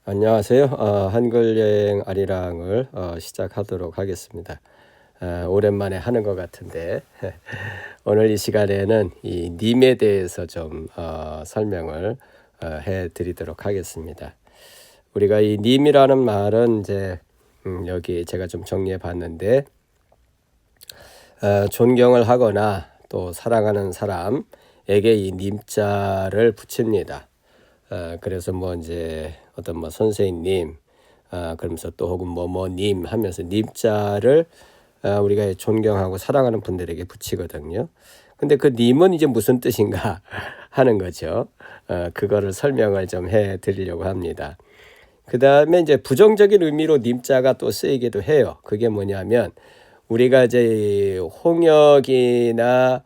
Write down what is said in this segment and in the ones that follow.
안녕하세요. 한글 여행 아리랑을 시작하도록 하겠습니다. 오랜만에 하는 것 같은데 오늘 이 시간에는 이 님에 대해서 좀 설명을 해드리도록 하겠습니다. 우리가 이 님이라는 말은 이제 여기 제가 좀 정리해 봤는데 존경을 하거나 또 사랑하는 사람에게 이 님자를 붙입니다. 그래서 뭐 이제 어떤 뭐 선생님 그러면서 또 혹은 뭐뭐님 하면서 님자를 우리가 존경하고 사랑하는 분들에게 붙이거든요. 근데 그 님은 이제 무슨 뜻인가 하는 거죠. 그거를 설명을 좀 해 드리려고 합니다. 그 다음에 이제 부정적인 의미로 님자가 또 쓰이기도 해요. 그게 뭐냐면 우리가 이제 홍역이나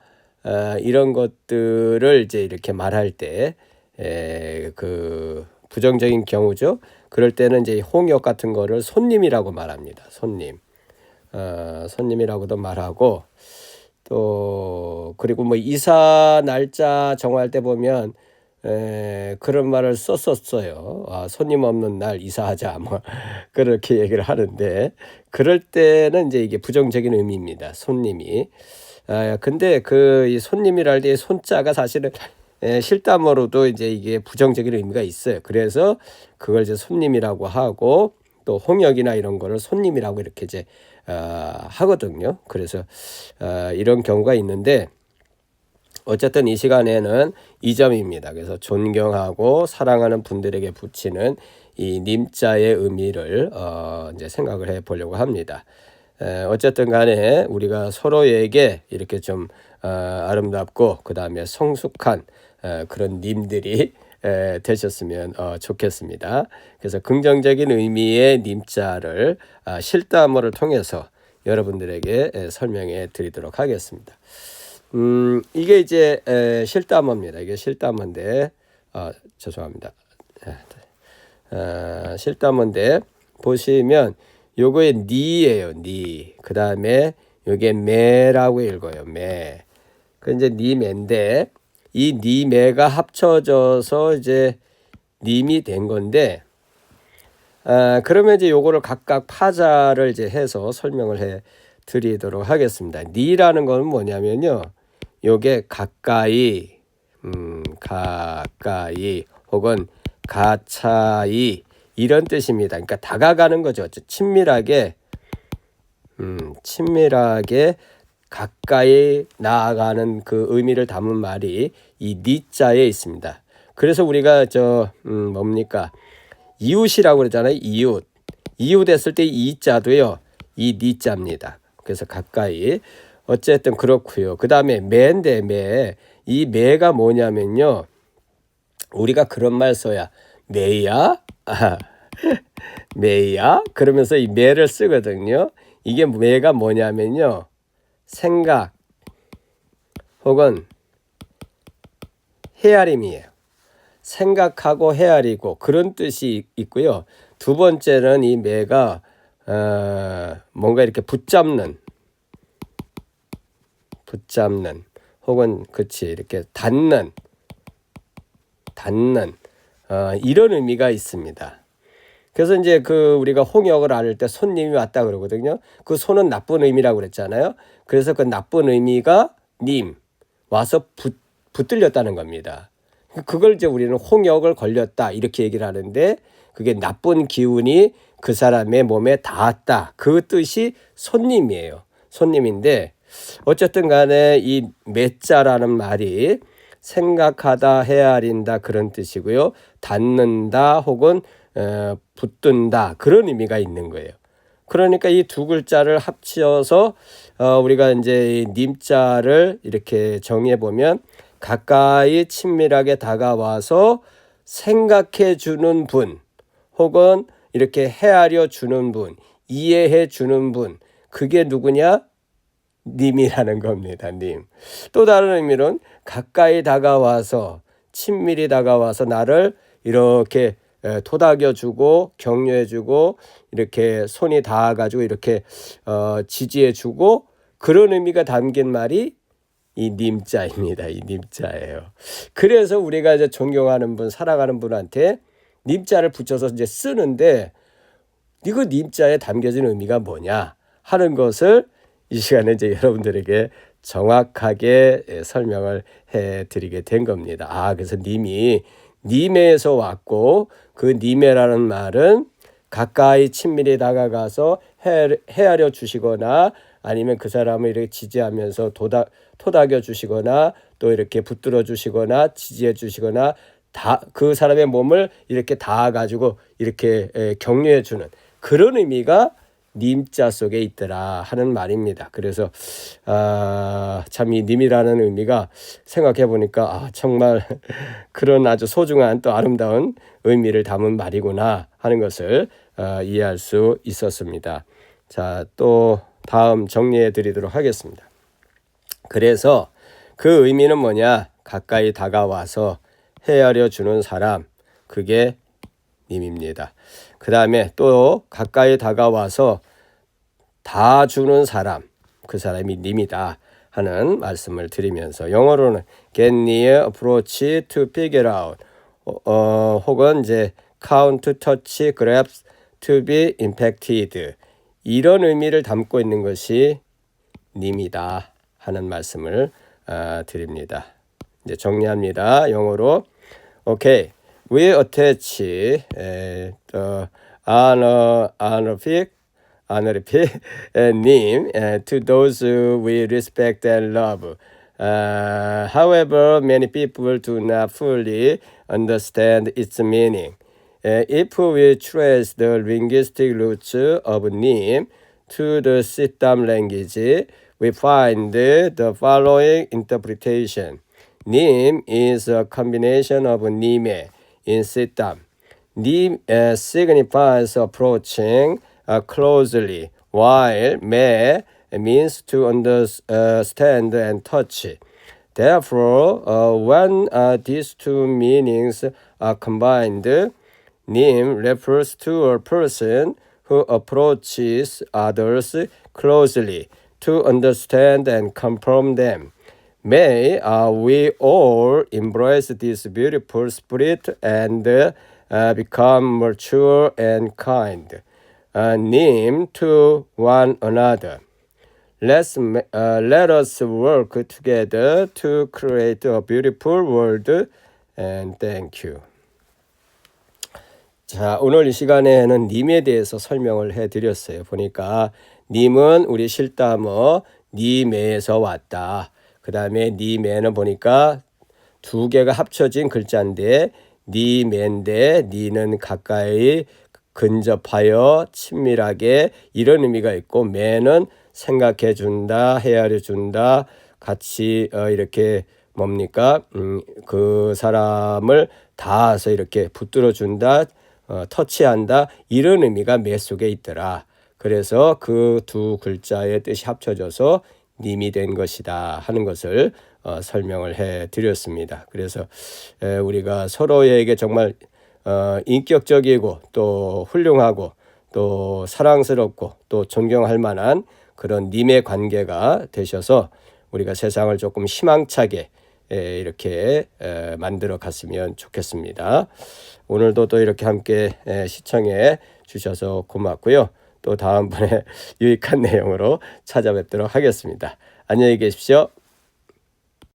이런 것들을 이제 이렇게 말할 때 그 부정적인 경우죠. 그럴 때는 이제 홍역 같은 거를 손님이라고 말합니다. 손님이라고도 말하고 또 그리고 뭐 이사 날짜 정할 때 보면 그런 말을 썼었어요. 손님 없는 날 이사하자 뭐 그렇게 얘기를 하는데 그럴 때는 이제 이게 부정적인 의미입니다. 손님이. 근데 그 이 손님이랄 때 손자가 사실은 실담어로도 이제 이게 부정적인 의미가 있어요. 그래서 그걸 이제 손님이라고 하고 또 홍역이나 이런 거를 손님이라고 이렇게 이제 하거든요. 그래서 이런 경우가 있는데 어쨌든 이 시간에는 이 점입니다. 그래서 존경하고 사랑하는 분들에게 붙이는 이 님자의 의미를 이제 생각을 해 보려고 합니다. 어쨌든 간에 우리가 서로에게 이렇게 좀 아름답고 그 다음에 성숙한 그런 님들이 되셨으면 좋겠습니다. 그래서 긍정적인 의미의 님자를 실담어를 통해서 여러분들에게 설명해 드리도록 하겠습니다. 이게 이제 실담어입니다. 이게 실담어인데 죄송합니다. 실담어인데 보시면 요거의 니예요. 니. 그 다음에 요게 매라고 읽어요. 매. 그 이제 니매인데 이 니매가 합쳐져서 이제 님이 된 건데 그러면 이제 요거를 각각 파자를 이제 해서 설명을 해 드리도록 하겠습니다. 니라는 건 뭐냐면요. 요게 가까이 가까이 혹은 가차이 이런 뜻입니다. 그러니까 다가가는 거죠. 친밀하게 친밀하게 가까이 나아가는 그 의미를 담은 말이 이 니자에 있습니다. 그래서 우리가 뭡니까? 이웃이라고 그러잖아요. 이웃 했을 때 이자도요. 이 니자입니다. 그래서 가까이. 어쨌든 그렇고요. 그 다음에 매인데 매. 이 매가 뭐냐면요. 우리가 그런 말 써야 매야? 매야? 그러면서 이 매를 쓰거든요. 이게 매가 뭐냐면요. 생각 혹은 헤아림이에요. 생각하고 헤아리고 그런 뜻이 있고요. 두 번째는 이 매가 뭔가 이렇게 붙잡는 혹은 그치 이렇게 닿는 이런 의미가 있습니다. 그래서 이제 그 우리가 홍역을 앓을 때 손님이 왔다 그러거든요. 그 손은 나쁜 의미라고 그랬잖아요. 그래서 그 나쁜 의미가 님 와서 붙들렸다는 겁니다. 그걸 이제 우리는 홍역을 걸렸다 이렇게 얘기를 하는데 그게 나쁜 기운이 그 사람의 몸에 닿았다. 그 뜻이 손님이에요. 손님인데 어쨌든 간에 이 매자라는 말이 생각하다, 헤아린다 그런 뜻이고요. 닿는다 혹은 붙든다 그런 의미가 있는 거예요. 그러니까 이 두 글자를 합쳐서 우리가 이제 님자를 이렇게 정해 보면 가까이 친밀하게 다가와서 생각해 주는 분 혹은 이렇게 헤아려 주는 분, 이해해 주는 분 그게 누구냐? 님이라는 겁니다. 님. 또 다른 의미로는 가까이 다가와서 친밀히 다가와서 나를 이렇게 토닥여주고 격려해주고 이렇게 손이 닿아가지고 이렇게 지지해주고 그런 의미가 담긴 말이 이 님자입니다. 이 님자예요. 그래서 우리가 이제 존경하는 분, 사랑하는 분한테 님자를 붙여서 이제 쓰는데 이거 님자에 담겨진 의미가 뭐냐 하는 것을 이 시간에 이제 여러분들에게 정확하게 설명을 해드리게 된 겁니다. 그래서 님이 님에서 왔고 그 님에라는 말은 가까이 친밀히 다가가서 헤아려 주시거나 아니면 그 사람을 이렇게 지지하면서 토닥여 주시거나 또 이렇게 붙들어 주시거나 지지해 주시거나 그 사람의 몸을 이렇게 닿아 가지고 이렇게 격려해 주는 그런 의미가 님자 속에 있더라 하는 말입니다. 그래서 참 이 님이라는 의미가 생각해 보니까 정말 그런 아주 소중한 또 아름다운 의미를 담은 말이구나 하는 것을 이해할 수 있었습니다. 자, 또 다음 정리해 드리도록 하겠습니다. 그래서 그 의미는 뭐냐? 가까이 다가와서 헤아려 주는 사람, 그게 님입니다. 그 다음에 또 가까이 다가와서 다 주는 사람, 그 사람이 님이다 하는 말씀을 드리면서 영어로는 get near, approach, to figure out 혹은 이제 count, touch, grasp, to be impacted 이런 의미를 담고 있는 것이 님이다 하는 말씀을 드립니다. 이제 정리합니다. 영어로 Okay, we attach the honorific name to those we respect and love. However, many people do not fully understand its meaning. If we trace the linguistic roots of name to the Siddham language, we find the following interpretation. Nim is a combination of nime in Siddham. Nim signifies approaching closely, while me means to understand and touch. Therefore, when these two meanings are combined, nim refers to a person who approaches others closely to understand and confirm them. May we all embrace this beautiful spirit and become mature and kind. Nim to one another. Let us work together to create a beautiful world. And thank you. 자, 오늘 이 시간에는 님에 대해서 설명을 해드렸어요. 보니까 님은 우리 실담어 님에서 왔다. 그 다음에 님에는 보니까 두 개가 합쳐진 글자인데 님인데 니는 가까이 근접하여 친밀하게 이런 의미가 있고 매는 생각해 준다, 헤아려 준다, 같이 이렇게 뭡니까? 그 사람을 닿아서 이렇게 붙들어 준다, 터치한다 이런 의미가 매 속에 있더라. 그래서 그 두 글자의 뜻이 합쳐져서 님이 된 것이다 하는 것을 설명을 해 드렸습니다. 그래서 우리가 서로에게 정말 인격적이고 또 훌륭하고 또 사랑스럽고 또 존경할 만한 그런 님의 관계가 되셔서 우리가 세상을 조금 희망차게 이렇게 만들어 갔으면 좋겠습니다. 오늘도 또 이렇게 함께 시청해 주셔서 고맙고요. 또 다음번에 유익한 내용으로 찾아뵙도록 하겠습니다. 안녕히 계십시오.